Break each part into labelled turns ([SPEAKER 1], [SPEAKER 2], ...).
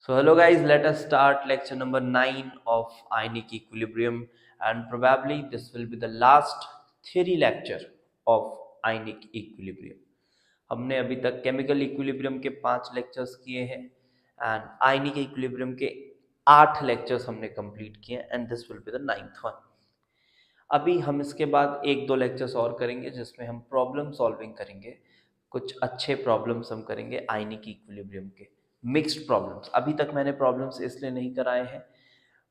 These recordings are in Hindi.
[SPEAKER 1] So hello guys, let us start lecture number 9 of ionic equilibrium, and probably this will be the last theory lecture of ionic equilibrium. हमने अभी तक केमिकल इक्विलिब्रियम के 5 लेक्चर्स किए हैं एंड आयनिक इक्विलिब्रियम के 8 लेक्चर्स हमने कंप्लीट किए and this will be the 9th one. अभी हम इसके बाद 1-2 लेक्चर्स और करेंगे जिसमें हम प्रॉब्लम सॉल्विंग करेंगे. कुछ अच्छे प्रॉब्लम्स हम करेंगे आयनिक इक्विलिब्रियम के, मिक्स्ड प्रॉब्लम्स. अभी तक मैंने प्रॉब्लम्स इसलिए नहीं कराए हैं,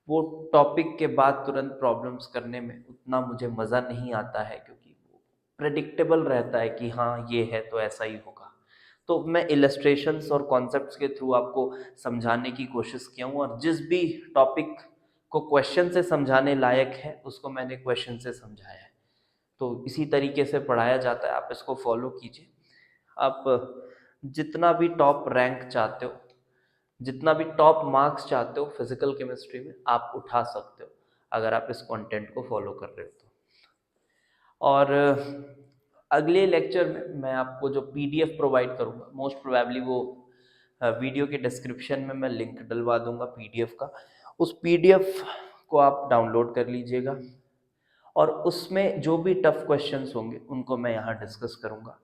[SPEAKER 1] वो टॉपिक के बाद तुरंत प्रॉब्लम्स करने में उतना मुझे मज़ा नहीं आता है क्योंकि वो प्रेडिक्टेबल रहता है कि हाँ ये है तो ऐसा ही होगा. तो मैं इलस्ट्रेशंस और कॉन्सेप्ट्स के थ्रू आपको समझाने की कोशिश किया हूँ, और जिस भी टॉपिक को क्वेश्चन से समझाने लायक है उसको मैंने क्वेश्चन से समझाया है. तो इसी तरीके से पढ़ाया जाता है, आप इसको फॉलो कीजिए. आप जितना भी टॉप रैंक चाहते हो, जितना भी टॉप मार्क्स चाहते हो फिजिकल केमिस्ट्री में, आप उठा सकते हो अगर आप इस कंटेंट को फॉलो कर रहे हो तो. और अगले लेक्चर में मैं आपको जो पीडीएफ प्रोवाइड करूँगा, मोस्ट प्रोबेबली वो वीडियो के डिस्क्रिप्शन में मैं लिंक डलवा दूंगा पीडीएफ का. उस पीडीएफ को आप डाउनलोड कर लीजिएगा और उसमें जो भी टफ क्वेश्चंस होंगे उनको मैं यहाँ डिस्कस करूँगा,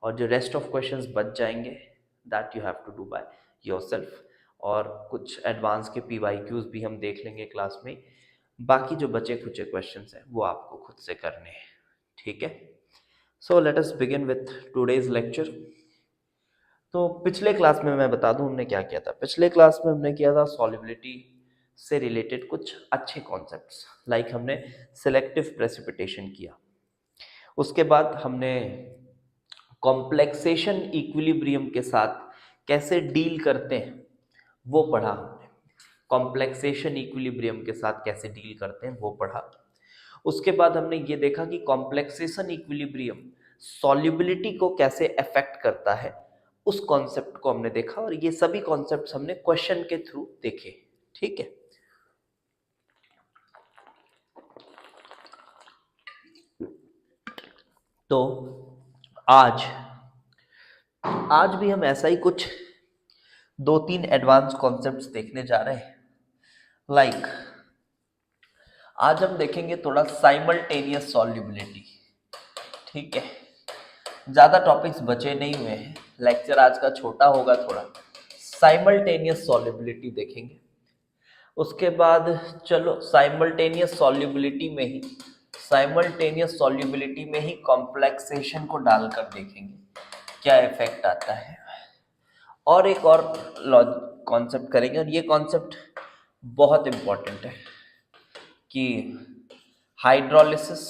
[SPEAKER 1] और जो रेस्ट ऑफ क्वेश्चंस बच जाएंगे that you have to do by yourself. और कुछ एडवांस के पीवाईक्यूज भी हम देख लेंगे क्लास में. बाकी जो बचे खुचे क्वेश्चंस हैं वो आपको खुद से करने हैं, ठीक है. So let us begin with today's lecture. तो पिछले क्लास में मैं बता दूं हमने क्या किया था. पिछले क्लास में हमने किया था सॉल्युबिलिटी से रिलेटेड कुछ अच्छे कॉन्सेप्ट्स, लाइक हमने सिलेक्टिव प्रेसिपिटेशन किया. उसके बाद हमने कॉम्प्लेक्सेशन इक्विलिब्रियम के साथ कैसे डील करते हैं वो पढ़ा हमने. कॉम्प्लेक्सेशन इक्विलिब्रियम के साथ कैसे डील करते हैं वो पढ़ा. उसके बाद हमने ये देखा कि कॉम्प्लेक्सेशन इक्विलिब्रियम सॉल्युबिलिटी को कैसे अफेक्ट करता है, उस कॉन्सेप्ट को हमने देखा. और ये सभी कॉन्सेप्ट्स हमने क्वेश्चन के थ्रू देखे, ठीक है. तो आज भी हम ऐसा ही कुछ 2-3 एडवांस कॉन्सेप्ट्स देखने जा रहे हैं. लाइक आज हम देखेंगे थोड़ा साइमल्टेनियस सॉल्युबिलिटी, ठीक है. ज़्यादा टॉपिक्स बचे नहीं हुए हैं, लेक्चर आज का छोटा होगा थोड़ा. साइमल्टेनियस सॉल्युबिलिटी देखेंगे. उसके बाद चलो साइमल्टेनियस सॉल्युबिलिटी में ही कॉम्प्लेक्सेशन को डालकर देखेंगे क्या इफेक्ट आता है. और एक और कॉन्सेप्ट करेंगे, और ये कॉन्सेप्ट बहुत इंपॉर्टेंट है कि हाइड्रोलिसिस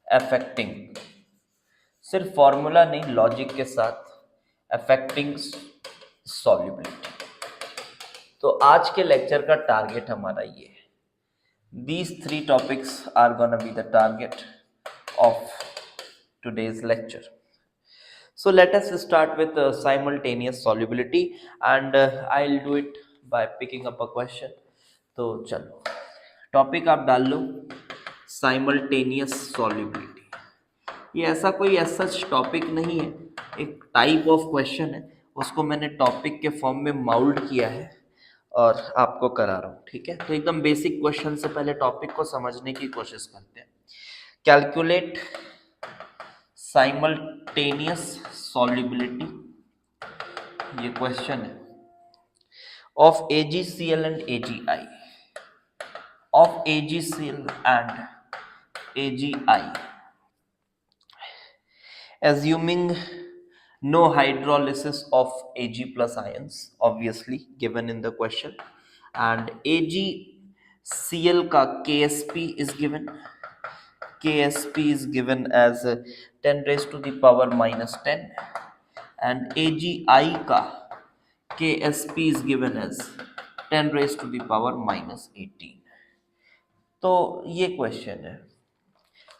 [SPEAKER 1] अफेक्टिंग, सिर्फ फॉर्मूला नहीं लॉजिक के साथ, अफेक्टिंग सॉल्युबिलिटी. तो आज के लेक्चर का टारगेट हमारा ये है. These 3 topics are gonna be the target of today's lecture. So let us start with simultaneous solubility, and I'll do it by picking up a question. तो चलो टॉपिक आप डाल लो, साइमल्टेनियस सॉल्युबिलिटी. ये ऐसा कोई ऐसा टॉपिक नहीं है, एक टाइप ऑफ क्वेश्चन है. उसको मैंने टॉपिक के फॉर्म में माउल्ड किया है और आपको करा रहा हूँ, ठीक है. तो एकदम बेसिक क्वेश्चन से पहले टॉपिक को समझने की कोशिश करते हैं. कैलकुलेट साइमल्टेनियस सॉल्युबिलिटी, ये क्वेश्चन है, of AgCl and AgI, of AgCl and AgI, assuming no hydrolysis of Ag plus ions, obviously given in the question, and AgCl का KSP is given. KSP is given as 10 raised to the power minus 10, and AgI का KSP is given as 10 raised to the power minus 18. तो ये क्वेश्चन है,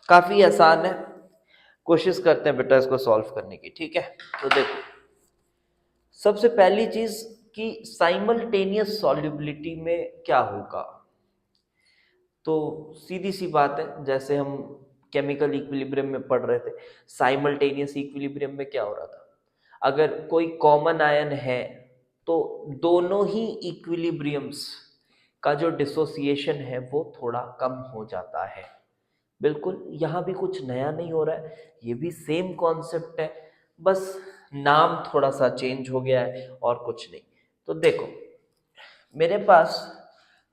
[SPEAKER 1] काफी आसान है. कोशिश करते हैं बेटा इसको सॉल्व करने की, ठीक है. तो देखो सबसे पहली चीज कि साइमल्टेनियस सॉल्युबिलिटी में क्या होगा. तो सीधी सी बात है, जैसे हम केमिकल इक्विलिब्रियम में पढ़ रहे थे, साइमल्टेनियस इक्विलिब्रियम में क्या हो रहा था, अगर कोई कॉमन आयन है तो दोनों ही इक्विलिब्रियम्स का जो डिसोसिएशन है वो थोड़ा कम हो जाता है। बिल्कुल, यहाँ भी कुछ नया नहीं हो रहा है, ये भी सेम कॉन्सेप्ट है, बस नाम थोड़ा सा चेंज हो गया है और कुछ नहीं। तो देखो, मेरे पास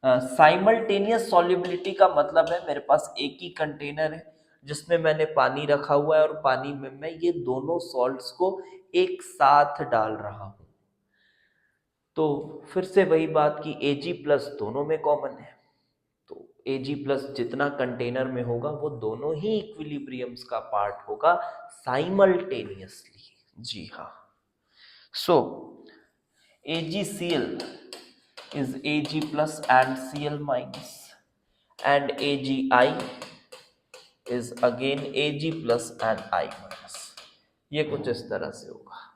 [SPEAKER 1] साइमल्टेनियस सॉल्युबिलिटी का मतलब है मेरे पास एक ही कंटेनर है जिसमें मैंने पानी रखा हुआ है और पानी में मैं ये दोनों सॉल्ट्स को एक साथ डाल रहा हूं। तो फिर से वही बात कि Ag प्लस दोनों में कॉमन है, तो Ag प्लस जितना कंटेनर में होगा वो दोनों ही इक्विलिब्रियम्स का पार्ट होगा साइमल्टेनियसली। जी हाँ, सो AgCl is Ag plus and Cl minus, and AgI is again Ag plus and I minus। ये कुछ इस तरह से होगा।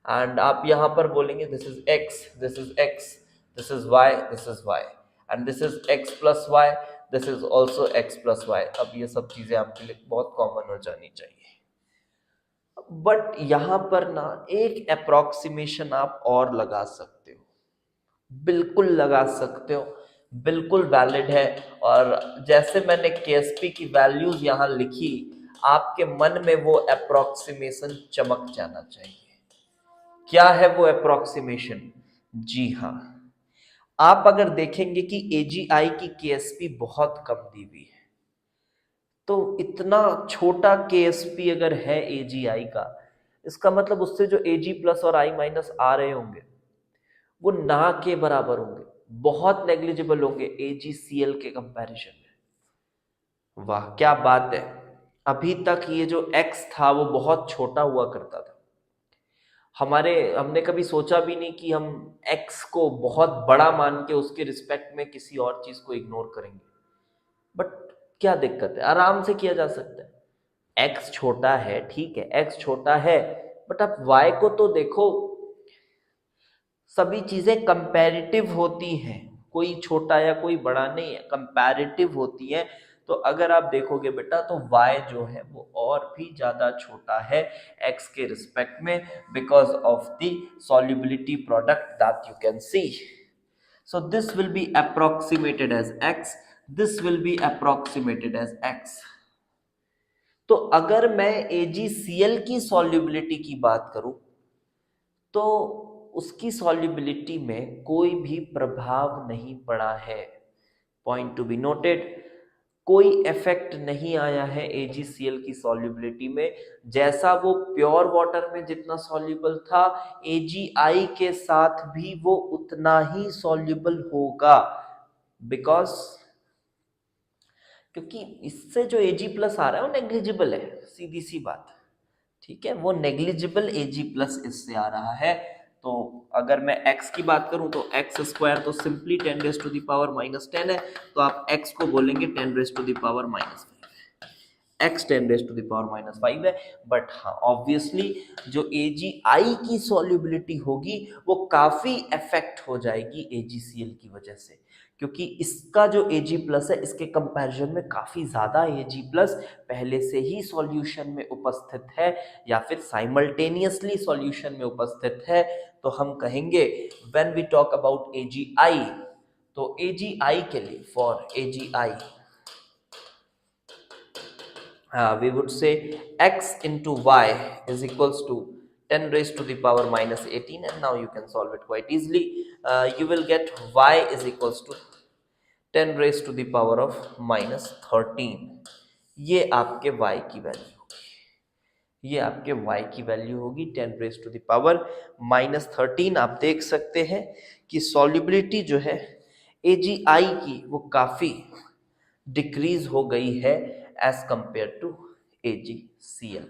[SPEAKER 1] एंड आप यहाँ पर बोलेंगे this is x, this is x, this is y, this is y, and this is x plus y, this is also x plus y। अब ये सब चीजें आपके लिए बहुत कॉमन हो जानी चाहिए। बट यहाँ पर ना एक अप्रोक्सीमेशन आप और लगा सकते हो, बिल्कुल लगा सकते हो, बिल्कुल वैलिड है। और जैसे मैंने KSP की वैल्यूज यहाँ लिखी, आपके मन में वो अप्रोक्सीमेशन चमक जाना चाहिए। क्या है वो अप्रोक्सीमेशन? जी हाँ, आप अगर देखेंगे कि AgI की KSP बहुत कम दी हुई है, तो इतना छोटा KSP अगर है AgI का, इसका मतलब उससे जो Ag प्लस और I माइनस आ रहे होंगे वो ना के बराबर होंगे, बहुत नेग्लिजिबल होंगे AgCl के कंपैरिजन में। वाह क्या बात है, अभी तक ये जो X था वो बहुत छोटा हुआ करता था। हमने कभी सोचा भी नहीं कि हम X को बहुत बड़ा मान के उसके रिस्पेक्ट में किसी और चीज को इग्नोर करेंगे। बट क्या दिक्कत है, आराम से किया जा सकता है। X छोटा है, ठीक है, X छोटा है, बट आप Y को तो देखो, सभी चीजें कंपैरेटिव होती हैं, कोई छोटा या कोई बड़ा नहीं है, कंपैरेटिव होती है। तो अगर आप देखोगे बेटा तो y जो है वो और भी ज्यादा छोटा है x के रिस्पेक्ट में, because of the solubility product that you can see. So this will be approximated as x, this will be approximated as x। तो अगर मैं AgCl की सॉल्युबिलिटी की बात करूं तो उसकी सॉल्युबिलिटी में कोई भी प्रभाव नहीं पड़ा है। पॉइंट टू बी नोटेड, कोई इफेक्ट नहीं आया है AgCl की सॉल्युबिलिटी में। जैसा वो प्योर वाटर में जितना सॉल्युबल था, AgI के साथ भी वो उतना ही सॉल्युबल होगा, बिकॉज क्योंकि इससे जो Ag प्लस आ रहा है वो नेग्लिजिबल है, सीधी सी बात, ठीक है, वो नेग्लिजिबल Ag प्लस इससे आ रहा है। तो अगर मैं x की बात करूं तो x स्क्वायर तो simply 10 raise to the power -10 है, तो आप x को बोलेंगे 10 raise to the power -5, x 10 raise to the power -5 है। बट हाँ, ऑब्वियसली जो AgI की सॉल्युबिलिटी होगी वो काफी इफेक्ट हो जाएगी AgCl की वजह से, क्योंकि इसका जो Ag प्लस है इसके कंपैरिजन में काफी ज्यादा Ag प्लस पहले से ही सॉल्यूशन में उपस्थित है या फिर साइमल्टेनियसली सॉल्यूशन में उपस्थित है। तो हम कहेंगे when we talk about AgI, तो AgI के लिए, for AgI we would say x into y is equals to 10 raised to the power -18, and now you can solve it quite easily. You will get y is equals to 10 raised to the power of -13। ये आपके y की वैल्यू होगी, ये आपके y की वैल्यू होगी 10 रेज टू द पावर -13। आप देख सकते हैं कि सॉल्युबिलिटी जो है AgI की वो काफी डिक्रीज हो गई है एज कंपेयर टू AgCl,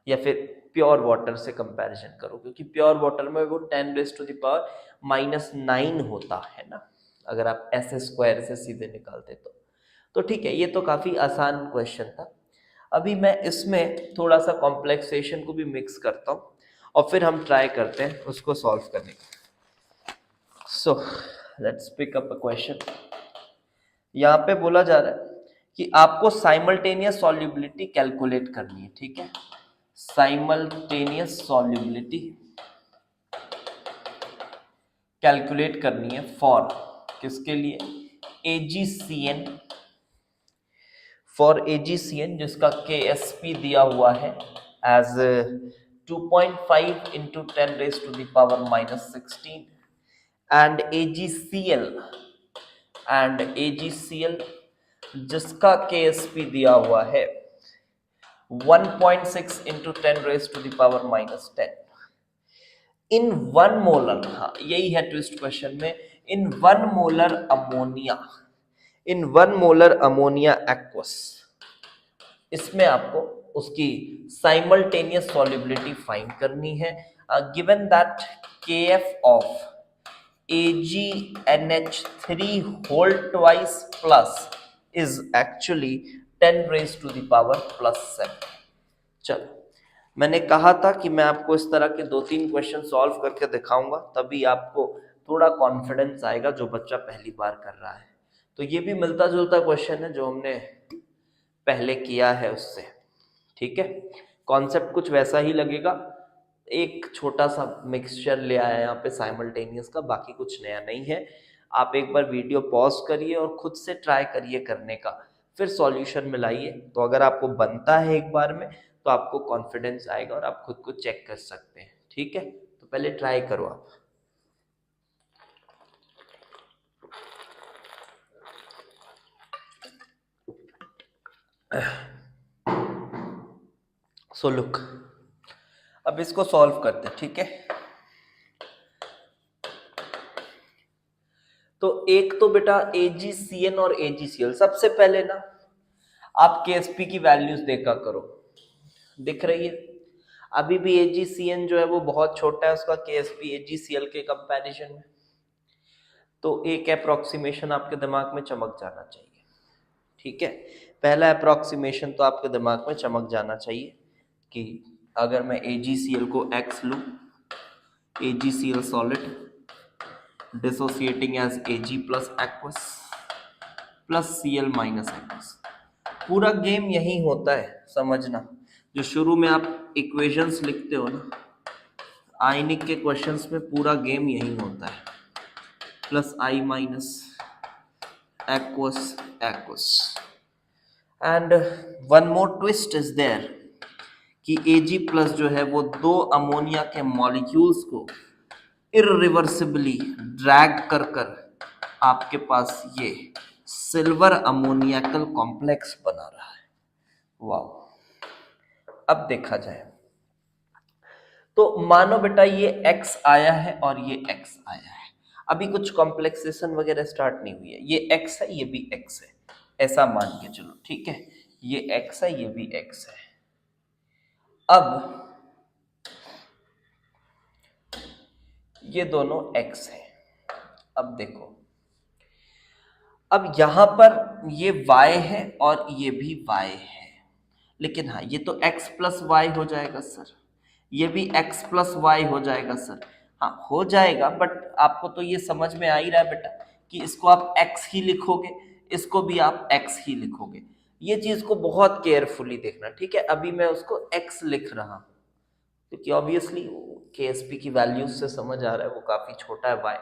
[SPEAKER 1] या फिर प्योर वाटर से कंपैरिजन करो, क्योंकि प्योर वाटर में वो 10 रेज टू द पावर -9 होता है ना, अगर आप ऐसे स्क्वायर से सीधे निकालते तो ठीक है, ये तो काफी आसान क्वेश्चन था। अभी मैं इसमें थोड़ा सा कॉम्प्लेक्सेशन को भी मिक्स करता हूँ और फिर हम ट्राई करते हैं उसको सॉल्व करने का। So let's pick up a question. यहाँ पे बोला जा रहा है कि आपको साइमल्टेनियस सॉल्युबिलिटी कैलकुलेट करनी है, ठीक है, साइमल्टेनियस सॉल्युबिलिटी कैलकुलेट करनी है फॉर किसके लिए, AgCN, फॉर AgCN जिसका KSP दिया हुआ है as 2.5 into 10 raised to the power minus 16 and AgCl जिसका KSP दिया हुआ है 1.6 into 10 raised to the power minus 10 in 1 molar, हाँ यही है ट्विस्ट क्वेश्चन में, इन 1 मोलर अमोनिया एक्वस, इसमें आपको उसकी साइमल्टेनियस सॉल्युबिलिटी फाइंड करनी है। Given that KF of AgNH3 whole twice plus is actually 10 raised to the power plus 7। चलो, मैंने कहा था कि मैं आपको इस तरह के 2-3 क्वेश्चन सॉल्व करके दिखाऊंगा, तभी आपको थोड़ा कॉन्फिडेंस आएगा जो बच्चा पहली बार कर रहा है। तो ये भी मिलता जुलता क्वेश्चन है जो हमने पहले किया है उससे, ठीक है। कॉन्सेप्ट कुछ वैसा ही लगेगा, एक छोटा सा मिक्सचर ले आया यहाँ पे साइमल्टेनियस का, बाकी कुछ नया नहीं है। आप एक बार वीडियो पॉज करिए और खुद से ट्राई करिए करने का, फिर सॉल्यूशन मिलाइए। तो अगर आपको बनता है एक बार में तो आपको कॉन्फिडेंस आएगा और आप खुद को चेक कर सकते हैं, ठीक है। तो पहले ट्राई करो आप। सो लुक, अब इसको सॉल्व करते हैं, ठीक है। तो एक तो बेटा AgCN और AgCl, सबसे पहले ना आप KSP की वैल्यूज देखा करो, दिख रही है अभी भी AgCN जो है वो बहुत छोटा है उसका KSP AgCl के कंपैरिजन में। तो एक अप्रोक्सीमेशन आपके दिमाग में चमक जाना चाहिए, ठीक है। पहला अप्रोक्सीमेशन तो आपके दिमाग में चमक जाना चाहिए कि अगर मैं AgCl को X लूं, AgCl solid dissociating as Ag plus aqueous plus Cl minus aqueous, पूरा गेम यही होता है, समझना। जो शुरू में आप इक्वेशंस लिखते हो ना आयनिक के क्वेश्चंस में, पूरा गेम यही होता है, plus I minus aqueous aqueous. And one more twist is there कि Ag प्लस जो है वो 2 अमोनिया के मॉलिक्यूल्स को इररिवर्सिबली ड्रैग कर कर आपके पास ये सिल्वर अमोनियाकल कॉम्प्लेक्स बना रहा है। वाह, अब देखा जाए तो मानो बेटा ये X आया है और ये X आया है, अभी कुछ कॉम्प्लेक्सेशन वगैरह स्टार्ट नहीं हुई है, ये X है ये भी X है, ऐसा मान के चलो, ठीक है। ये X है ये भी X है। अब ये दोनों X है। अब देखो, अब यहां पर ये Y है और ये भी Y है, लेकिन हाँ ये तो X प्लस वाई हो जाएगा सर, ये भी X प्लस वाई हो जाएगा सर। हाँ हो जाएगा, बट आपको तो ये समझ में आ ही रहा है बेटा कि इसको आप X ही लिखोगे, इसको भी आप X ही लिखोगे। ये चीज को बहुत केयरफुली देखना, ठीक है। अभी मैं उसको X लिख रहा हूं क्योंकि ऑब्वियसली KSP की वैल्यूज से समझ आ रहा है वो काफी छोटा है। Y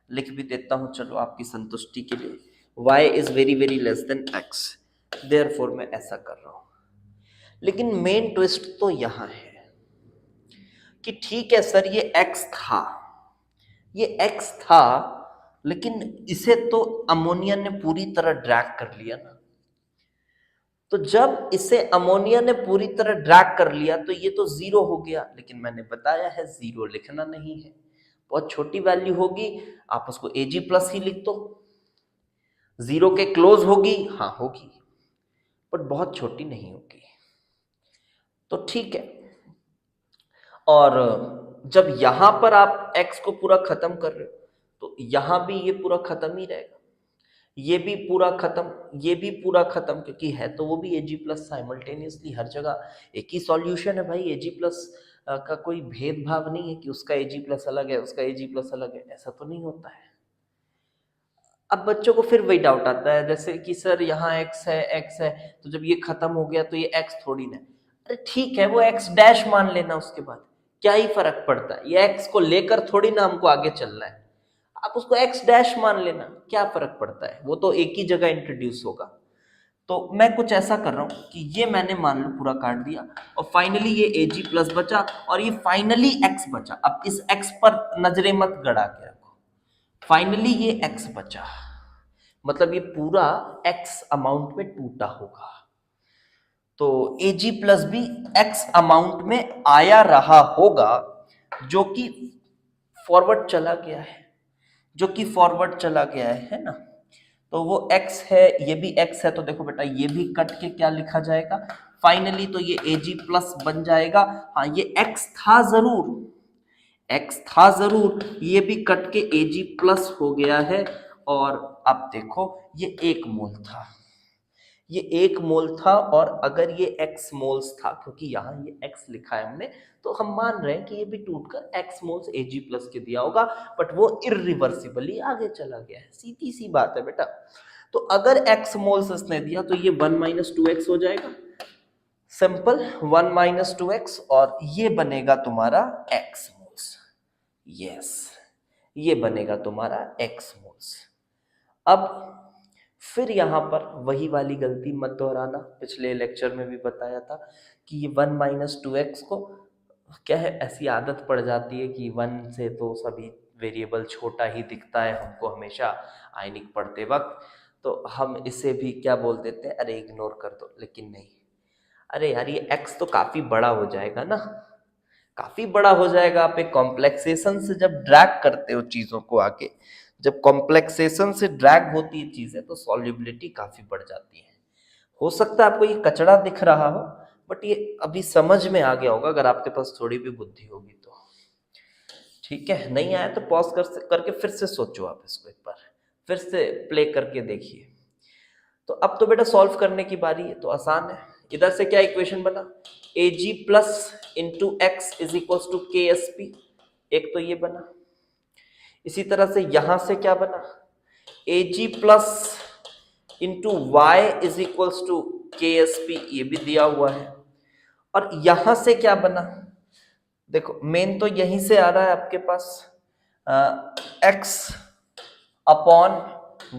[SPEAKER 1] लिख भी देता हूं चलो आपकी संतुष्टि के लिए, Y is very very less than X, therefore मैं ऐसा कर रहा हूं। लेकिन मेन ट्विस्ट तो यहां है कि ठीक है सर ये X था, ये X था, लेकिन इसे तो अमोनिया ने पूरी तरह ड्रैग कर लिया ना। तो जब इसे अमोनिया ने पूरी तरह ड्रैग कर लिया तो ये तो 0 हो गया, लेकिन मैंने बताया है 0 लिखना नहीं है, बहुत छोटी वैल्यू होगी, आप उसको Ag प्लस ही लिख दो। 0 के क्लोज होगी, हाँ होगी, बट बहुत छोटी नहीं होगी, तो ठीक है। और जब यहां पर आप X को पूरा खत्म कर रहे हो तो यहां भी ये पूरा खत्म ही रहेगा, ये भी पूरा खत्म, ये भी पूरा खत्म, क्योंकि है तो वो भी Ag प्लस साइमल्टेनियसली हर जगह एक ही सॉल्यूशन है भाई। Ag प्लस का कोई भेदभाव नहीं है कि उसका Ag प्लस अलग है उसका Ag प्लस अलग है, ऐसा तो नहीं होता है। अब बच्चों को फिर वही डाउट आता है जैसे कि सर यहाँ X है तो जब ये खत्म हो गया तो ये X थोड़ी ना, अरे ठीक है वो X डैश मान लेना, उसके बाद क्या ही फर्क पड़ता है, ये X को लेकर थोड़ी ना हमको आगे चलना है। आप उसको x डैश मान लेना, क्या फर्क पड़ता है, वो तो एक ही जगह इंट्रोड्यूस होगा। तो मैं कुछ ऐसा कर रहा हूं कि ये मैंने मान लो पूरा काट दिया और फाइनली ये AG प्लस बचा और ये फाइनली x बचा। अब इस x पर नजरें मत गड़ा के रखो, फाइनली ये x बचा, मतलब ये पूरा x अमाउंट में टूटा होगा। तो AG प्लस भी x अमाउंट में आया रहा होगा, जो कि फॉरवर्ड चला गया है, जो कि फॉरवर्ड चला गया है ना। तो वो x है, ये भी x है, तो देखो बेटा ये भी कट के क्या लिखा जाएगा फाइनली, तो ये AG प्लस बन जाएगा। हाँ ये x था जरूर, x था जरूर, ये भी कट के AG प्लस हो गया है। और अब देखो ये 1 मोल था, ये 1 मोल था, और अगर ये x मोल्स था, क्योंकि यहाँ ये x लिखा है हमने, तो हम मान रहे हैं कि ये भी टूटकर x मोल्स AG प्लस के दिया होगा, बट वो इरिवर्सिबली आगे चला गया है, सीधी सी बात है बेटा। तो अगर x मोल्स इसने दिया तो ये 1 माइनस 2x हो जाएगा, सिंपल 1 माइनस 2x, और ये बनेगा तुम्हारा x मोल्स। यस, ये बनेगा तुम्हारा x मोल्स। अब फिर यहाँ पर वही वाली गलती मत दोहराना, पिछले लेक्चर में भी बताया था कि ये 1 माइनस 2x को क्या है, ऐसी आदत पड़ जाती है कि 1 से तो सभी वेरिएबल छोटा ही दिखता है हमको हमेशा आयनिक पढ़ते वक्त, तो हम इसे भी क्या बोल देते हैं, अरे इग्नोर कर दो। लेकिन नहीं, अरे यार ये x तो काफी बड़ा हो जाएगा ना, काफी बड़ा हो जाएगा। आप एक कॉम्प्लेक्सेशन से जब ड्रैग करते हो चीजों को आगे, जब कॉम्प्लेक्सेशन से ड्रैग होती है चीजें, तो सॉल्युबिलिटी काफी बढ़ जाती है। हो सकता है आपको ये कचड़ा दिख रहा हो, बट ये अभी समझ में आ गया होगा अगर आपके पास थोड़ी भी बुद्धि होगी तो। ठीक है, नहीं आया तो पॉज करके फिर से सोचो आप इसको, एक बार फिर से प्ले करके देखिए। तो अब तो बेटा सॉल्व करने की बारी है, तो आसान है। इधर से क्या इक्वेशन बना, AG plus into x is equal to KSP, एक तो ये बना। इसी तरह से यहां से क्या बना, AG plus into y is equal to KSP, ये भी दिया हुआ है। और यहां से क्या बना, देखो मेन तो यहीं से आ रहा है आपके पास, x अपॉन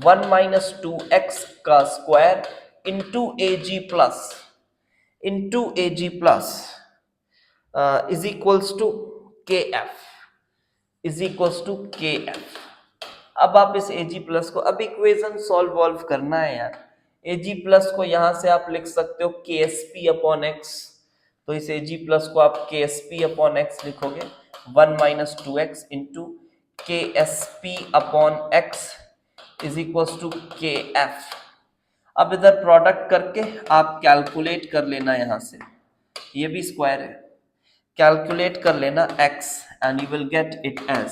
[SPEAKER 1] 1 माइनस 2x का square into AG plus is equals to KF। अब आप इस AG प्लस को, अब इक्वेशन सॉल्व करना है यार। AG प्लस को यहां से आप लिख सकते हो KSP अपॉन x, तो इस AG प्लस को आप KSP अपॉन x लिखोगे, 1 minus 2x into KSP upon x is equal to KF। अब इधर प्रोडक्ट करके आप कैलकुलेट कर लेना, यहां से ये भी स्क्वायर है, कैलकुलेट कर लेना x and you will get it as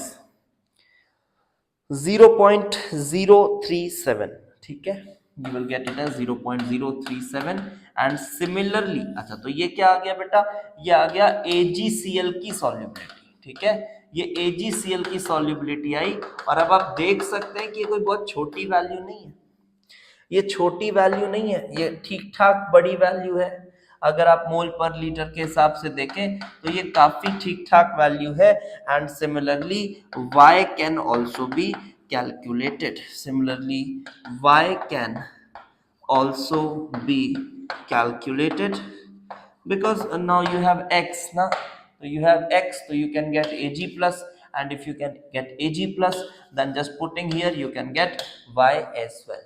[SPEAKER 1] 0.037, ठीक है, you will get it as 0.037। And similarly, अच्छा तो ये क्या आ गया बेटा, ये आ गया AgCl की सॉल्युबिलिटी, ठीक है, ये AgCl की सॉल्युबिलिटी आई। और अब आप देख सकते हैं कि ये कोई बहुत छोटी वैल्यू नहीं है, ये छोटी वैल्यू नहीं है, ये ठीक ठाक बड़ी वैल्यू है। अगर आप मोल पर लीटर के हिसाब से देखें तो ये काफी ठीक ठाक वैल्यू है। And similarly y can also be calculated, similarly y can also be calculated, because now you have x na, so you have x, so you can get Ag plus, and if you can get Ag plus, then just putting here you can get y as well,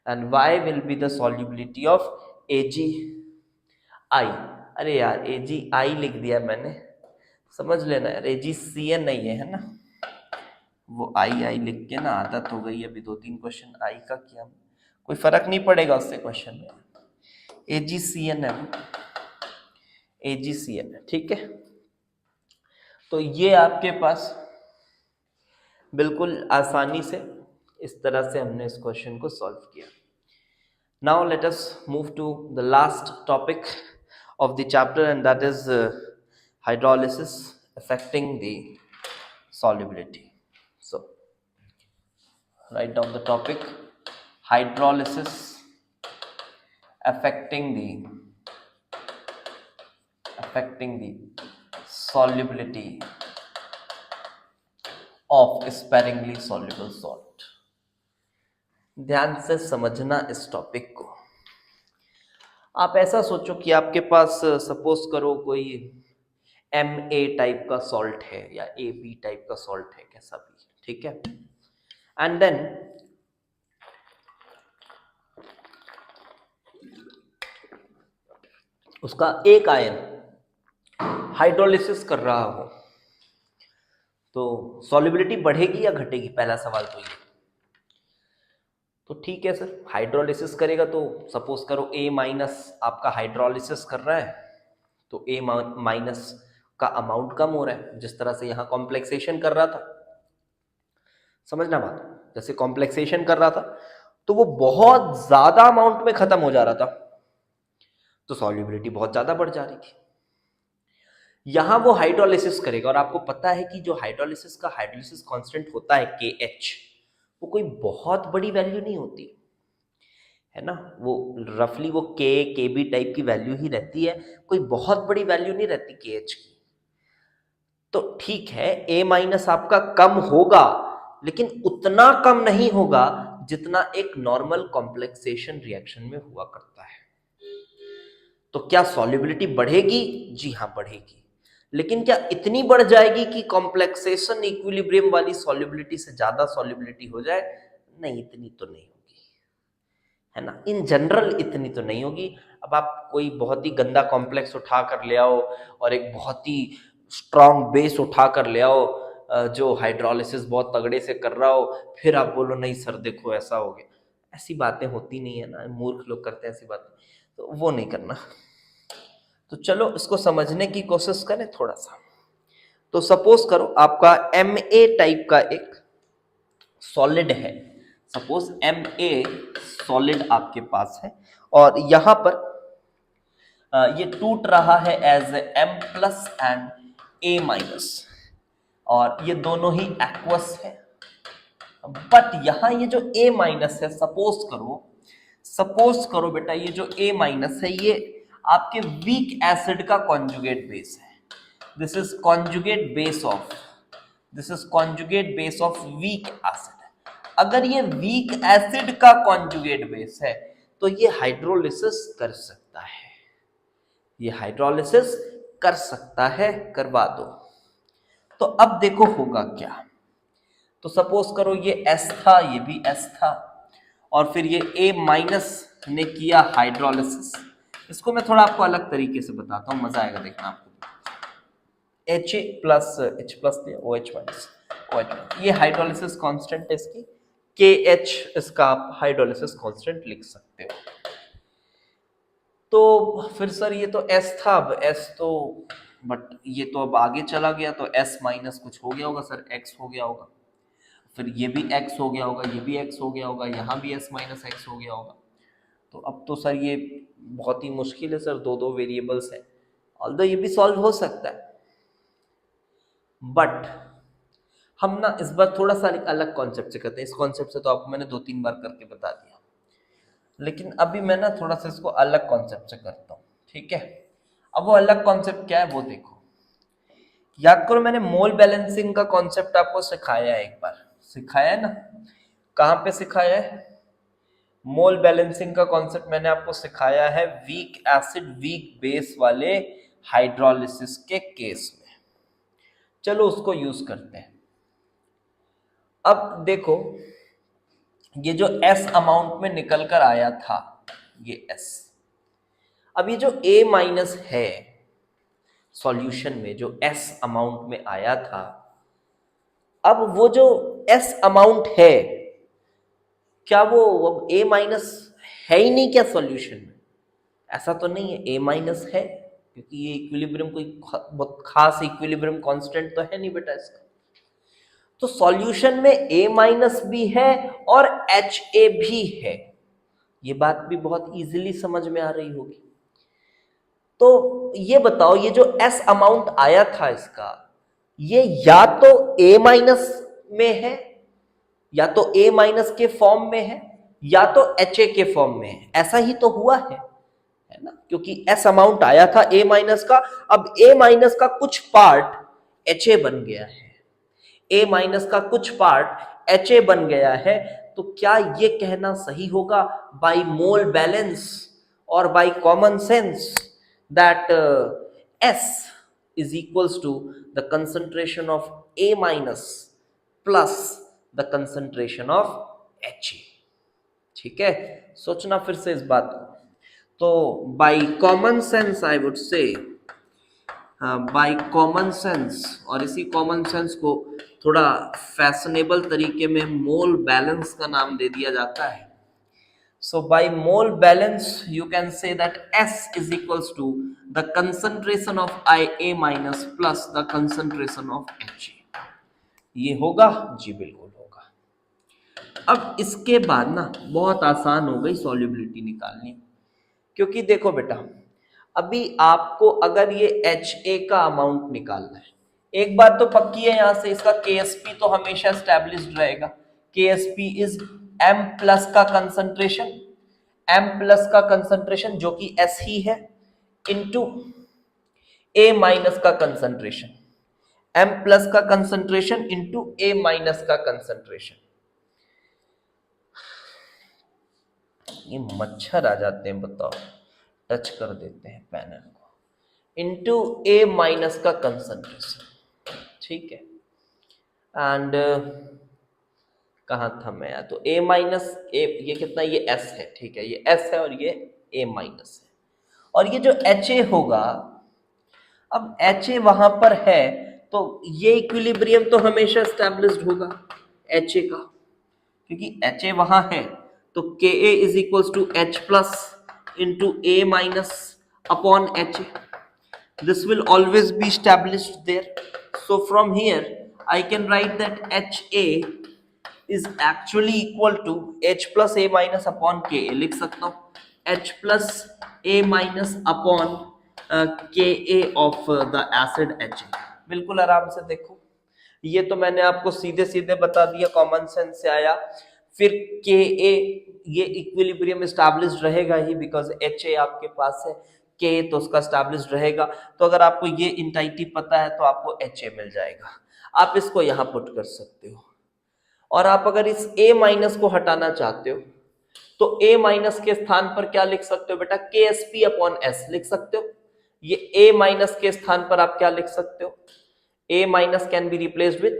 [SPEAKER 1] and y will be the solubility of AgI। अरे यार AgI लिख दिया मैंने, समझ लेना यार, AgCN नहीं है ना, वो आई लिख के ना आदत हो गई। अभी 2-3 क्वेश्चन आई का किया, कोई फर्क नहीं पड़ेगा उससे क्वेश्चन में, AgCN है, AgCN है, ठीक है। तो ये आपके पास बिल्कुल आसानी से इस तरह से हमने इस क्वेश्चन को सॉल्व किया। Now let us move to the last topic of the chapter, and that is hydrolysis affecting the solubility. So write down the topic, hydrolysis affecting the solubility of sparingly soluble salt. ध्यान से समझना इस टॉपिक को। आप ऐसा सोचो कि आपके पास सपोज करो कोई Ma टाइप का सॉल्ट है या Ab टाइप का सॉल्ट है, कैसा भी, ठीक है। एंड देन उसका एक आयन हाइड्रोलिसिस कर रहा हो तो सॉल्युबिलिटी बढ़ेगी या घटेगी, पहला सवाल तो ये। तो ठीक है सर, हाइड्रोलिसिस करेगा तो सपोज करो A माइनस आपका हाइड्रोलिसिस कर रहा है तो A माइनस का अमाउंट कम हो रहा है, जिस तरह से यहां कॉम्प्लेक्सेशन कर रहा था। समझना बात, जैसे कॉम्प्लेक्सेशन कर रहा था तो वो बहुत ज्यादा अमाउंट में खत्म हो जा रहा था तो सॉल्युबिलिटी बहुत ज्यादा बढ़ जा रही थी। यहां वो हाइड्रोलिसिस करेगा और आपको पता है कि जो हाइड्रोलिसिस का हाइड्रोलिसिस कांस्टेंट होता है KH, वो कोई बहुत बड़ी वैल्यू नहीं होती है ना, वो रफली वो KB टाइप की वैल्यू ही रहती है, कोई बहुत बड़ी वैल्यू नहीं रहती KH की। तो ठीक है, A माइनस आपका कम होगा लेकिन उतना कम नहीं होगा जितना एक नॉर्मल कॉम्प्लेक्सेशन रिएक्शन में हुआ करता है। तो क्या सॉल्युबिलिटी बढ़ेगी? जी हाँ, बढ़ेगी। लेकिन क्या इतनी बढ़ जाएगी कि कॉम्प्लेक्सेशन इक्विलिब्रियम वाली सॉल्युबिलिटी से ज्यादा सॉल्युबिलिटी हो जाए? नहीं, इतनी तो नहीं होगी, है ना। इन जनरल इतनी तो नहीं होगी। अब आप कोई बहुत ही गंदा कॉम्प्लेक्स उठा कर ले आओ और एक बहुत ही स्ट्रॉन्ग बेस उठा कर ले आओ जो हाइड्रोलिसिस बहुत तगड़े से कर रहा हो, फिर आप बोलो नहीं सर देखो ऐसा हो गया, ऐसी बातें होती नहीं है ना, मूर्ख लोग करते हैं ऐसी बातें, तो वो नहीं करना। तो चलो इसको समझने की कोशिश करें थोड़ा सा। तो सपोज करो आपका Ma टाइप का एक सॉलिड है, सपोज Ma सॉलिड आपके पास है और यहां पर ये टूट रहा है as M plus and A minus, और ये दोनों ही एक्वस है। बट यहां ये जो A माइनस है, सपोज करो बेटा, ये जो A माइनस है ये आपके वीक एसिड का कॉन्जुगेट बेस है। This is conjugate base of weak acid. अगर ये वीक एसिड का कॉन्जुगेट बेस है तो ये हाइड्रोलिसिस कर सकता है, करवा दो। तो अब देखो होगा क्या। तो सपोज करो ये S था, ये भी S था, और फिर ये A माइनस ने किया हाइड्रोलिसिस। इसको मैं थोड़ा आपको अलग तरीके से बताता हूं, मजा आएगा देखना आपको। H plus OH minus OH, ये हाइड्रोलिसिस कांस्टेंट है इसकी, KH इसका आप हाइड्रोलिसिस कांस्टेंट लिख सकते हो। तो फिर सर ये तो S था, अब S तो बट ये तो अब आगे चला गया तो S माइनस कुछ हो गया होगा सर, X हो गया होगा, फिर ये भी X हो गया होगा, ये भी X हो गया होगा, यहाँ भी S माइनस X हो गया होगा। तो अब तो सर ये बहुत ही मुश्किल है सर, दो वेरिएबल्स हैं, ऑल्दो ये भी सॉल्व हो सकता है, बट हम ना इस बार थोड़ा सा एक अलग कॉन्सेप्ट से करते हैं। इस कॉन्सेप्ट से तो आपको मैंने 2-3 बार करके बता दिया, लेकिन अभी मैं ना थोड़ा सा इसको अलग कॉन्सेप्ट से करता हूँ, ठीक है। अब वो अलग कॉन्सेप्ट क्या है वो देखो। याद करो मैंने मोल बैलेंसिंग का कॉन्सेप्ट आपको सिखाया है, एक बार सिखाया है ना, कहां पे सिखाया है? मोल बैलेंसिंग का कॉन्सेप्ट मैंने आपको सिखाया है वीक एसिड वीक बेस वाले हाइड्रोलिसिस के केस में। चलो उसको यूज करते हैं। अब देखो ये जो S अमाउंट में निकल कर आया था, ये S, अब ये जो A माइनस है सॉल्यूशन में, जो S अमाउंट में आया था, अब वो जो S अमाउंट है, क्या वो अब A माइनस है ही नहीं क्या सॉल्यूशन में? ऐसा तो नहीं है, A माइनस है, क्योंकि ये इक्विलिब्रियम कोई बहुत खास इक्विलिब्रियम कांस्टेंट तो है नहीं बेटा इसका। तो सॉल्यूशन में A माइनस भी है और HA भी है, ये बात भी बहुत इजीली समझ में आ रही होगी। तो ये बताओ ये जो S अमाउंट आया था इसका, ये या तो A माइनस में है, या तो A माइनस के फॉर्म में है, या तो HA के फॉर्म में है, ऐसा ही तो हुआ है ना, क्योंकि S अमाउंट आया था A माइनस का, अब A माइनस का कुछ पार्ट HA बन गया है। A माइनस का कुछ पार्ट HA बन गया है, तो क्या ये कहना सही होगा बाय मोल बैलेंस और by common sense that S is equals to the concentration of A minus plus the concentration of HA? ठीक है, सोचना फिर से इस बात को। तो by common sense I would say, by common sense, और इसी कॉमन सेंस को थोड़ा फैशनेबल तरीके में मोल बैलेंस का नाम दे दिया जाता है। So by mole balance you can say that S is equals to the concentration of IA minus plus the concentration of HA। ये होगा जी, बिल्कुल होगा। अब इसके बाद ना बहुत आसान हो गई सॉल्युबिलिटी निकालनी, क्योंकि देखो बेटा, अभी आपको अगर ये HA का अमाउंट निकालना है, एक बात तो पक्की है यहां से, इसका KSP तो हमेशा एस्टैब्लिश्ड रहेगा। KSP इज M प्लस का कंसंट्रेशन, M प्लस का कंसंट्रेशन जो कि S ही है, इनटू A माइनस का कंसंट्रेशन, M प्लस का कंसंट्रेशन इनटू A माइनस का कंसंट्रेशन। ये मच्छर आ जाते हैं, बताओ, टच कर देते हैं पैनल को, इनटू A माइनस का कंसंट्रेशन, ठीक है। एंड कहाँ था मैं यार, तो A माइनस A, ये कितना, ये S है, ठीक है, ये S है और ये A माइनस है, और ये जो HA होगा, अब HA वहां पर है तो ये इक्विलिब्रियम तो हमेशा एस्टैब्लिश्ड होगा HA का, क्योंकि HA वहां है, तो Ka is equals to H plus into A minus upon HA। This will always be established there. So from here I can write that HA is actually equal to H plus A minus upon Ka। लिख सकता हूं H plus A minus upon Ka of the acid HA। बिल्कुल आराम से देखो, ये तो मैंने आपको सीधे सीधे बता दिया, कॉमन सेंस से आया। फिर Ka ये इक्विलिब्रियम एस्टैब्लिश्ड रहेगा ही, बिकॉज HA आपके पास है, K तो उसका एस्टैब्लिश्ड रहेगा। तो अगर आपको ये इंटाइटी पता है तो आपको HA मिल जाएगा, आप इसको यहां पुट कर सकते हो। और आप अगर इस A माइनस को हटाना चाहते हो तो A माइनस के स्थान पर क्या लिख सकते हो बेटा, KSP अपॉन S लिख सकते हो। ये A माइनस के स्थान पर आप क्या लिख सकते हो, A minus can be replaced with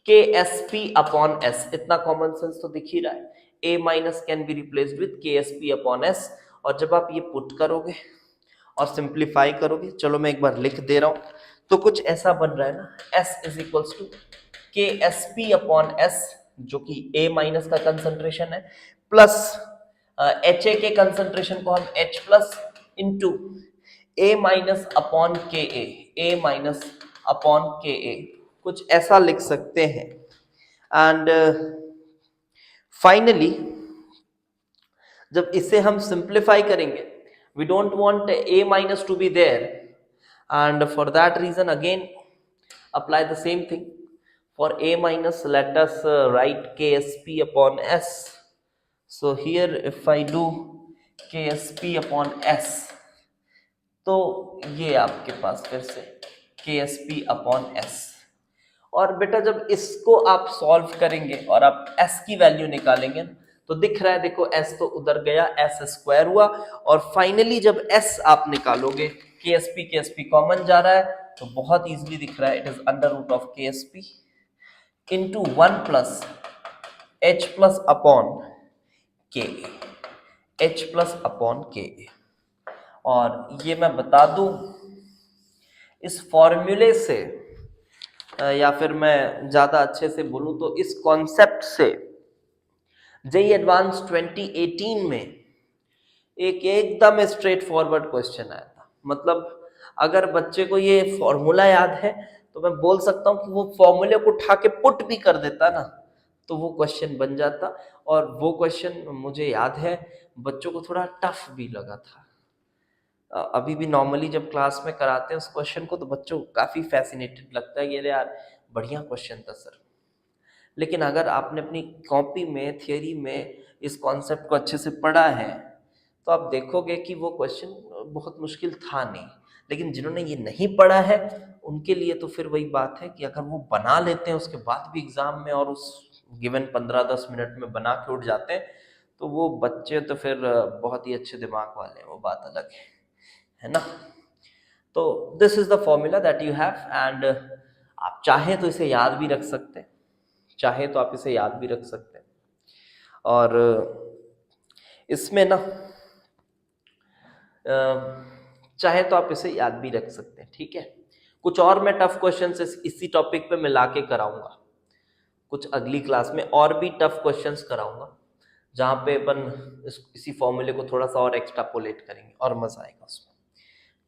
[SPEAKER 1] KSP upon S। इतना कॉमन सेंस तो दिख ही रहा है, A minus can be replaced with KSP upon S। और जब आप ये पुट करोगे और सिंप्लीफाई करोगे, चलो मैं एक बार लिख दे रहा हूं, तो कुछ ऐसा बन रहा है ना, S is equals to KSP upon S, जो कि A माइनस का कंसंट्रेशन है, प्लस HA के कंसंट्रेशन को हम H plus into A minus upon KA, A minus upon KA, कुछ ऐसा लिख सकते हैं। एंड फाइनली जब इसे हम सिंप्लीफाई करेंगे, we don't want A minus to be there, and for that reason again apply the same thing. For A minus, let us write KSP upon S. So here if I do KSP upon S, तो ये आपके पास फिर से KSP upon S। और बेटा जब इसको आप सॉल्व करेंगे और आप S की वैल्यू निकालेंगे, तो दिख रहा है, देखो S तो उधर गया, S स्क्वायर हुआ, और फाइनली जब S आप निकालोगे, KSP कॉमन जा रहा है, तो बहुत इजीली दिख रहा है, it is under root of KSP into 1 plus H plus upon Ka, H plus upon Ka। और ये मैं बता दूं, इस फॉर्मूले से, या फिर मैं ज्यादा अच्छे से बोलूं तो इस कॉन्सेप्ट से जेईई एडवांस 2018 में एक एकदम स्ट्रेट फॉरवर्ड क्वेश्चन आया था। मतलब अगर बच्चे को ये फॉर्मूला याद है तो मैं बोल सकता हूँ कि वो फॉर्मूले को उठा के पुट भी कर देता ना, तो वो क्वेश्चन बन जाता। और वो क्वेश्चन मुझे याद है बच्चों को थोड़ा टफ भी लगा था। अभी भी नॉर्मली जब क्लास में कराते हैं उस क्वेश्चन को, तो बच्चों को काफी फैसिनेटेड लगता है, ये यार बढ़िया क्वेश्चन था सर। लेकिन अगर आपने अपनी कॉपी में, थियोरी में इस कॉन्सेप्ट को अच्छे से पढ़ा है, तो आप देखोगे कि वो क्वेश्चन बहुत मुश्किल था नहीं। लेकिन जिन्होंने ये नहीं पढ़ा है उनके लिए तो फिर वही बात है कि अगर वो बना लेते हैं उसके बाद भी एग्जाम में और उस गिवन 15-10 मिनट में बना के उठ जाते हैं, तो वो बच्चे तो फिर बहुत ही अच्छे दिमाग वाले हैं, वो बात अलग है ना। तो this is the formula that you have, and आप चाहे तो इसे याद भी रख सकते हैं, चाहे तो आप इसे याद भी रख सकते हैं। और इसमें ना चाहे तो आप इसे याद भी रख सकते हैं, ठीक है। कुछ और मैं टफ क्वेश्चंस इसी टॉपिक पे मिला के कराऊंगा, कुछ अगली क्लास में और भी टफ क्वेश्चंस कराऊंगा, जहाँ पे अपन इसी फॉर्मूले को थोड़ा सा और एक्सट्रापोलेट करेंगे और मजा आएगा उसमें,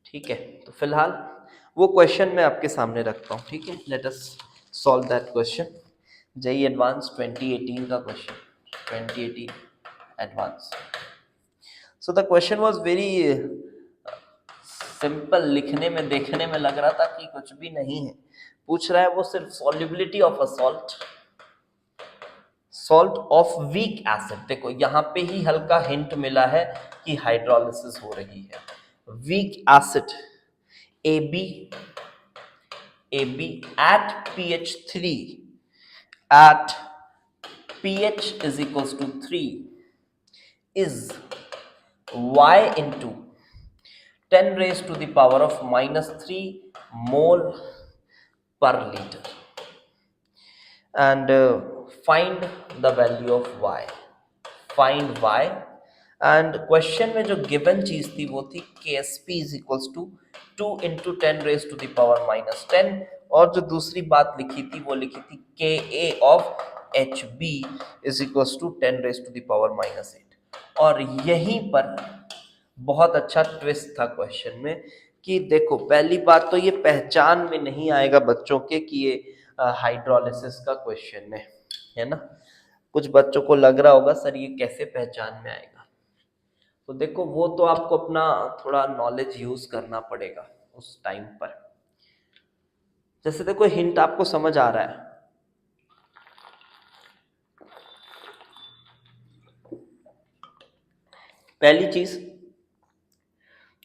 [SPEAKER 1] ठीक है। तो फिलहाल वो क्वेश्चन मैं आपके सामने रखता हूँ, ठीक है। Let us solve that question, JEE advance 2018 का question, 2018 advance. So the question was very simple, लिखने में देखने में लग रहा था कि कुछ भी नहीं है। पूछ रहा है वो सिर्फ solubility of a salt of weak acid. देखो यहाँ पे ही हल्का हिंट मिला है कि हाइड्रोलिसिस हो रही है। Weak acid AB at pH 3 at pH is equals to 3 is Y into 10 raised to the power of minus 3 mole per liter, and find the value of Y. Find Y, and question में जो गिवन चीज थी वो थी KSP is equals to 2 into 10 raised to the power minus 10, और जो दूसरी बात लिखी थी वो लिखी थी Ka of HB is equals to 10 raised to the power minus 8। और यहीं पर बहुत अच्छा ट्विस्ट था क्वेश्चन में कि देखो, पहली बात तो ये पहचान में नहीं आएगा बच्चों के कि ये हाइड्रोलिसिस का क्वेश्चन है ना। कुछ बच्चों को लग रहा होगा सर ये कैसे पहचान में आएगा, तो देखो वो तो आपको अपना थोड़ा नॉलेज यूज करना पड़ेगा उस टाइम पर। जैसे देखो हिंट आपको समझ आ रहा है, पहली चीज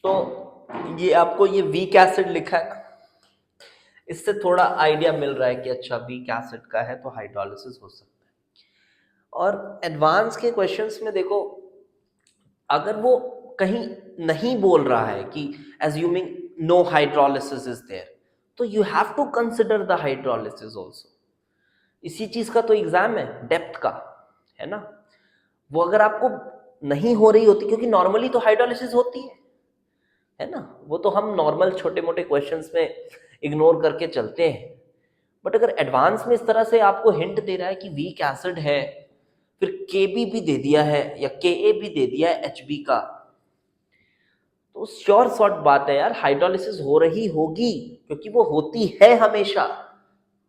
[SPEAKER 1] तो ये आपको ये वीक एसिड लिखा है ना, इससे थोड़ा आइडिया मिल रहा है कि अच्छा वीक एसिड का है तो हाइड्रोलिसिस हो सकता है। और एडवांस के क्वेश्चंस में देखो, अगर वो कहीं नहीं बोल रहा है कि assuming no hydrolysis is there, तो you have to consider the hydrolysis also. इसी चीज का तो एग्जाम है डेप्थ का, है ना। वो अगर आपको नहीं हो रही होती, क्योंकि नॉर्मली तो हाइड्रोलिसिस होती है ना, वो तो हम नॉर्मल छोटे मोटे क्वेश्चंस में इग्नोर करके चलते हैं। बट अगर एडवांस में इस तरह से आपको हिंट दे रहा है कि वीक एसिड है, फिर Kb भी दे दिया है या Ka भी दे दिया है Hb का, तो श्योर शॉर्ट बात है यार हाइड्रोलिसिस हो रही होगी, क्योंकि वो होती है हमेशा।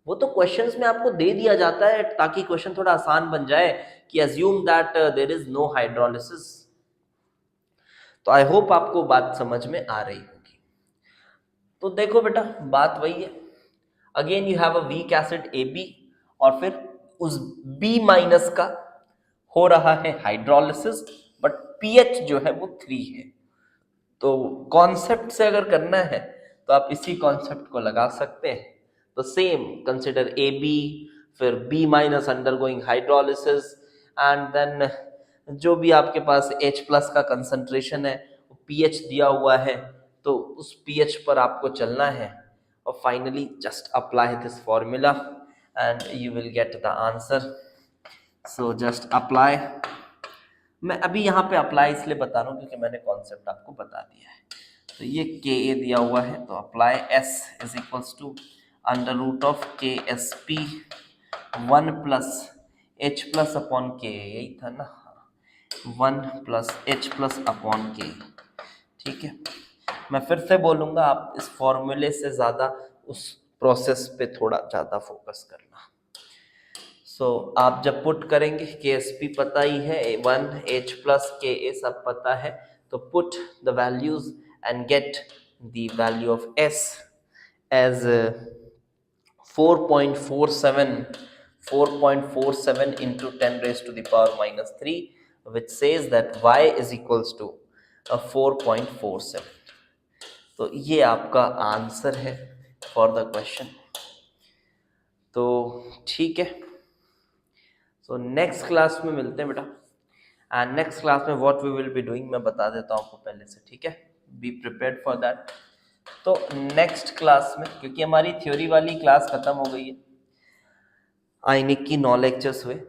[SPEAKER 1] वो तो क्वेश्चंस में आपको दे दिया जाता है ताकि क्वेश्चन थोड़ा आसान बन जाए कि assume that there is no hydrolysis. तो आई होप आपको बात समझ में आ रही होगी। तो देखो बेटा बात वही है, again you have a weak acid AB, और फिर उस B माइनस का हो रहा है हाइड्रोलिसिस, बट pH जो है वो 3 है। तो कॉन्सेप्ट से अगर करना है तो आप इसी कॉन्सेप्ट को लगा सकते हैं। तो सेम कंसिडर AB, फिर B minus undergoing hydrolysis, and then जो भी आपके पास H प्लस का कंसंट्रेशन है, pH दिया हुआ है, तो उस pH पर आपको चलना है, और finally just apply this formula and you will get the answer. So just apply. मैं अभी यहाँ पे अप्लाई इसलिए बता रहा हूँ क्योंकि मैंने कॉन्सेप्ट आपको बता दिया है। तो ये Ka दिया हुआ है, तो apply S is equals to under root of KSP 1 plus H plus upon K, यही था ना, 1 plus H plus upon K, ठीक है। मैं फिर से बोलूँगा, आप इस फॉर्मूले से ज़्यादा उस प्रोसेस पे थोड़ा ज़्यादा फोकस करना। सो आप जब पुट करेंगे, KSP पता ही है, 1 H प्लस Ka सब पता है, तो put the values and get the value of S as 4.47 into 10 raised to the power minus 3, which says that Y is equals to 4.47। तो ये आपका आंसर है फॉर द क्वेश्चन। तो ठीक है, सो नेक्स्ट क्लास में मिलते हैं बेटा। एंड नेक्स्ट क्लास में what we will be doing मैं बता देता हूँ आपको पहले से, ठीक है, बी प्रिपेयर्ड फॉर दैट। तो नेक्स्ट क्लास में, क्योंकि हमारी थ्योरी वाली क्लास खत्म हो गई है, आइनिक की 9 लेक्चर्स हुए।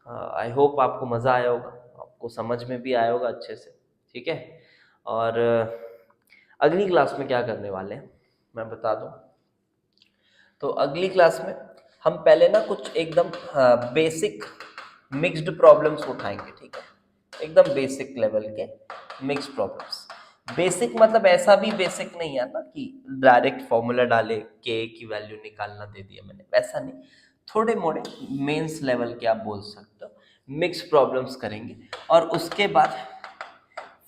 [SPEAKER 1] आई होप आपको मज़ा आया होगा, आपको समझ में भी आया होगा अच्छे से, ठीक है। और अगली क्लास में क्या करने वाले हैं मैं बता दूं। तो अगली क्लास में हम पहले ना कुछ एकदम बेसिक मिक्स्ड प्रॉब्लम्स उठाएंगे, ठीक है, एकदम बेसिक लेवल के मिक्स्ड प्रॉब्लम्स। बेसिक मतलब ऐसा भी बेसिक नहीं है ना कि डायरेक्ट फॉर्मूला डाले के की वैल्यू निकालना दे दिया मैंने, वैसा नहीं। थोड़े मोड़े मेंस लेवल के आप बोल सकते हो मिक्स प्रॉब्लम्स करेंगे, और उसके बाद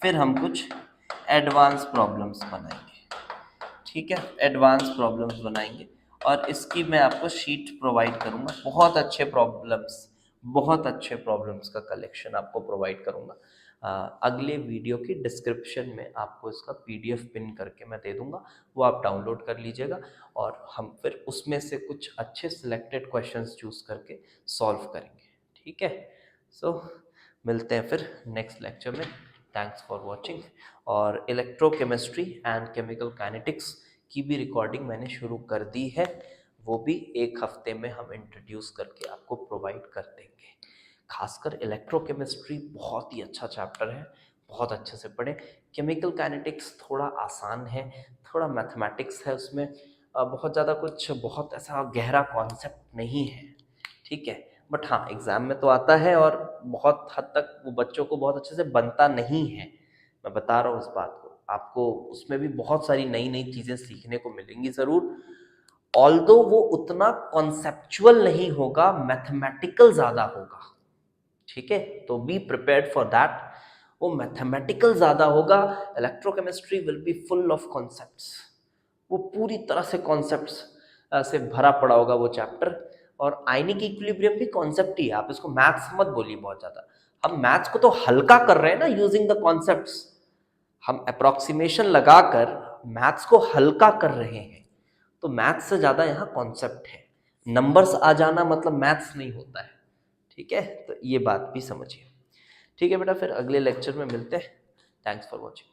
[SPEAKER 1] फिर हम कुछ एडवांस प्रॉब्लम्स बनाएंगे, ठीक है, एडवांस प्रॉब्लम्स बनाएंगे। और इसकी मैं आपको शीट प्रोवाइड करूंगा, बहुत अच्छे प्रॉब्लम्स का कलेक्शन आपको प्रोवाइड करूंगा। अगले वीडियो की डिस्क्रिप्शन में आपको इसका पीडीएफ पिन करके मैं दे दूंगा, वो आप डाउनलोड कर लीजिएगा, और हम फिर उसमें से कुछ अच्छे सिलेक्टेड क्वेश्चंस चूज करके सॉल्व करेंगे, ठीक है। सो मिलते हैं फिर नेक्स्ट लेक्चर में। Thanks for watching. और इलेक्ट्रोकेमिस्ट्री एंड केमिकल काइनेटिक्स की भी रिकॉर्डिंग मैंने शुरू कर दी है, वो भी एक हफ्ते में हम इंट्रोड्यूस करके आपको प्रोवाइड कर देंगे। खासकर इलेक्ट्रोकेमिस्ट्री बहुत ही अच्छा चैप्टर है, बहुत अच्छे से पढ़ें। केमिकल काइनेटिक्स थोड़ा आसान है, थोड़ा मैथमेटिक्स है उसमें, बहुत ज़्यादा कुछ बहुत ऐसा गहरा कॉन्सेप्ट नहीं है, ठीक है। बट हाँ, एग्जाम में तो आता है, और बहुत हद तक वो बच्चों को बहुत अच्छे से बनता नहीं है, मैं बता रहा हूँ इस बात को आपको। उसमें भी बहुत सारी नई नई चीज़ें सीखने को मिलेंगी ज़रूर, ऑल्दो वो उतना कॉन्सेप्चुअल नहीं होगा, मैथमेटिकल ज़्यादा होगा, ठीक है। तो बी प्रिपेयर्ड फॉर दैट, वो मैथमेटिकल ज़्यादा होगा। Electrochemistry will be full of concepts, वो पूरी तरह से कॉन्सेप्ट्स से भरा पड़ा होगा वो चैप्टर। और आयनिक इक्विलिब्रियम भी कॉन्सेप्ट ही है, आप इसको मैथ्स मत बोलिए बहुत ज़्यादा। हम मैथ्स को तो हल्का कर रहे हैं ना, यूजिंग द कॉन्सेप्ट्स, हम अप्रोक्सीमेशन लगाकर मैथ्स को हल्का कर रहे हैं। तो मैथ्स से ज़्यादा यहाँ कॉन्सेप्ट है, नंबर्स आ जाना मतलब मैथ्स नहीं होता है, ठीक है। तो ये बात भी समझिए, ठीक है बेटा। फिर अगले लेक्चर में मिलते हैं। Thanks for watching.